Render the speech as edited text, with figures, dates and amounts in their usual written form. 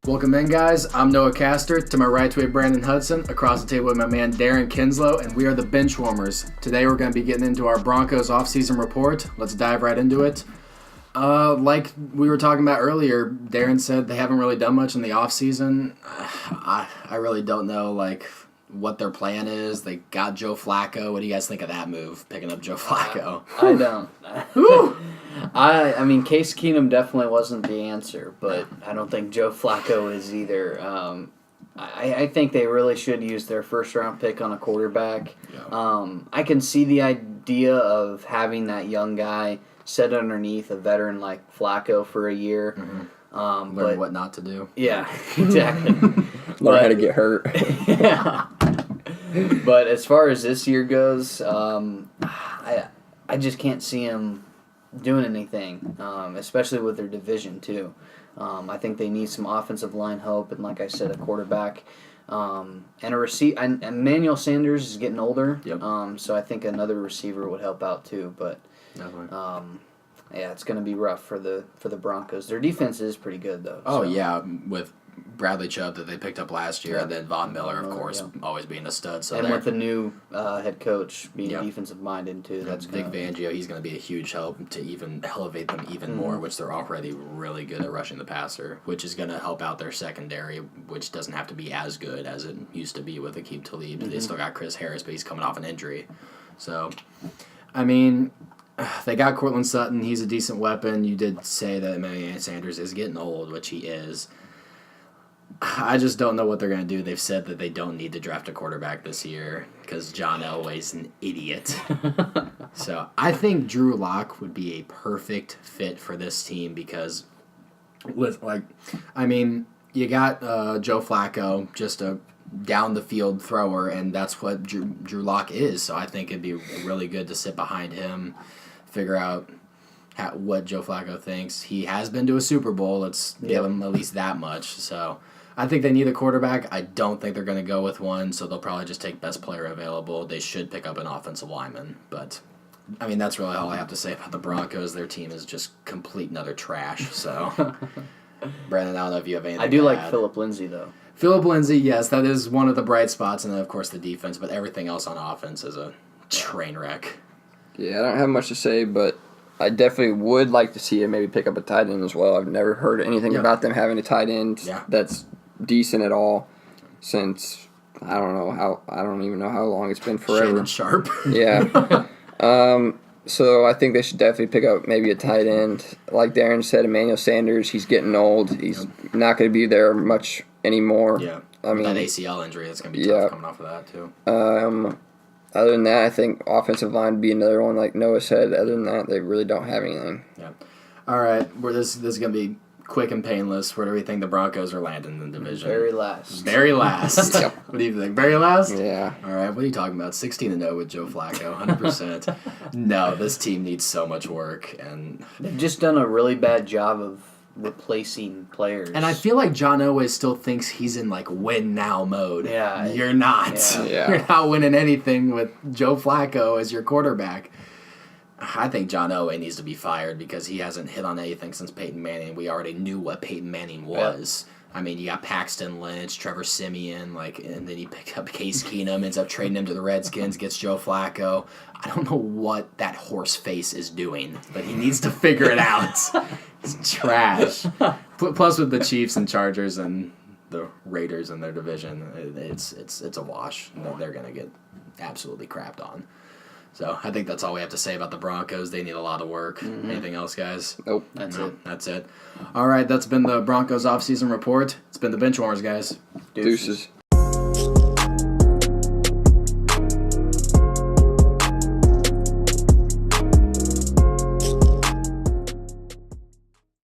Welcome in, guys. I'm Noah Castor. To my right, we have Brandon Hudson. Across the table with my man Darren Kinslow, and we are the Benchwarmers. Today, we're going to be getting into our Broncos offseason report. Let's dive right into it. Like we were talking about earlier, Darren said they haven't really done much in the offseason. I really don't know, what their plan is. They got Joe Flacco. What do you guys think of that move, picking up Joe Flacco? I don't. I mean, Case Keenum definitely wasn't the answer, but I don't think Joe Flacco is either. I think they really should use their first-round pick on a quarterback. Yeah. I can see the idea of having that young guy sit underneath a veteran like Flacco for a year. Mm-hmm. Learn what not to do. Yeah, exactly. Learn how to get hurt. Yeah. But as far as this year goes, I just can't see him doing anything, especially with their division too. I think they need some offensive line help, and like I said, a quarterback and a receiver. And Emmanuel Sanders is getting older, so I think another receiver would help out too. But yeah, it's going to be rough for the Broncos. Their defense is pretty good though. Oh yeah, with Bradley Chubb that they picked up last year, and then Von Miller, of course, always being a stud. So and with the new head coach being defensive minded too, that's Vic Fangio. He's going to be a huge help to even elevate them even more, which they're already really good at rushing the passer, which is going to help out their secondary, which doesn't have to be as good as it used to be with Aqib Talib. They still got Chris Harris, but he's coming off an injury. So, I mean, they got Cortland Sutton. He's a decent weapon. You did say that Emmanuel Sanders is getting old, which he is. I just don't know what they're going to do. They've said that they don't need to draft a quarterback this year because John Elway's an idiot. So I think Drew Lock would be a perfect fit for this team because, you got Joe Flacco, just a down-the-field thrower, and that's what Drew Lock is. So I think it'd be really good to sit behind him, figure out what Joe Flacco thinks. He has been to a Super Bowl. Let's give him at least that much. So I think they need a quarterback. I don't think they're going to go with one, so they'll probably just take best player available. They should pick up an offensive lineman. But, I mean, that's really all I have to say about the Broncos. Their team is just complete and utter trash. So, Brandon, I don't know if you have anything I do to like add. Phillip Lindsay, though. Phillip Lindsay, yes, that is one of the bright spots, and then, of course, the defense. But everything else on offense is a train wreck. Yeah, I don't have much to say, but I definitely would like to see him maybe pick up a tight end as well. I've never heard anything about them having a tight end that's decent at all since I don't even know how long it's been forever. Shannon Sharp. Yeah. So I think they should definitely pick up maybe a tight end. Like Darren said, Emmanuel Sanders, he's getting old. He's not going to be there much anymore. Yeah. I mean, that ACL injury, that's going to be tough coming off of that, too. Other than that, I think offensive line would be another one, like Noah said. Other than that, they really don't have anything. Yeah. All right. This is going to be quick and painless. Where do we think the Broncos are landing in the division? Very last. Very last. What do you think? Very last? Yeah. All right. What are you talking about? 16-0 with Joe Flacco, 100%. No, this team needs so much work, and they've just done a really bad job of replacing players. And I feel like John Elway still thinks he's in win now mode. Yeah. You're not. Yeah. You're not winning anything with Joe Flacco as your quarterback. I think John Elway needs to be fired because he hasn't hit on anything since Peyton Manning. We already knew what Peyton Manning was. Yep. I mean, you got Paxton Lynch, Trevor Siemian, and then you pick up Case Keenum, ends up trading him to the Redskins, gets Joe Flacco. I don't know what that horse face is doing, but he needs to figure it out. It's trash. Plus, with the Chiefs and Chargers and the Raiders in their division, it's a wash. They're going to get absolutely crapped on. So I think that's all we have to say about the Broncos. They need a lot of work. Mm-hmm. Anything else, guys? Nope. That's it. All right, that's been the Broncos offseason report. It's been the Benchwarmers, guys. Deuces.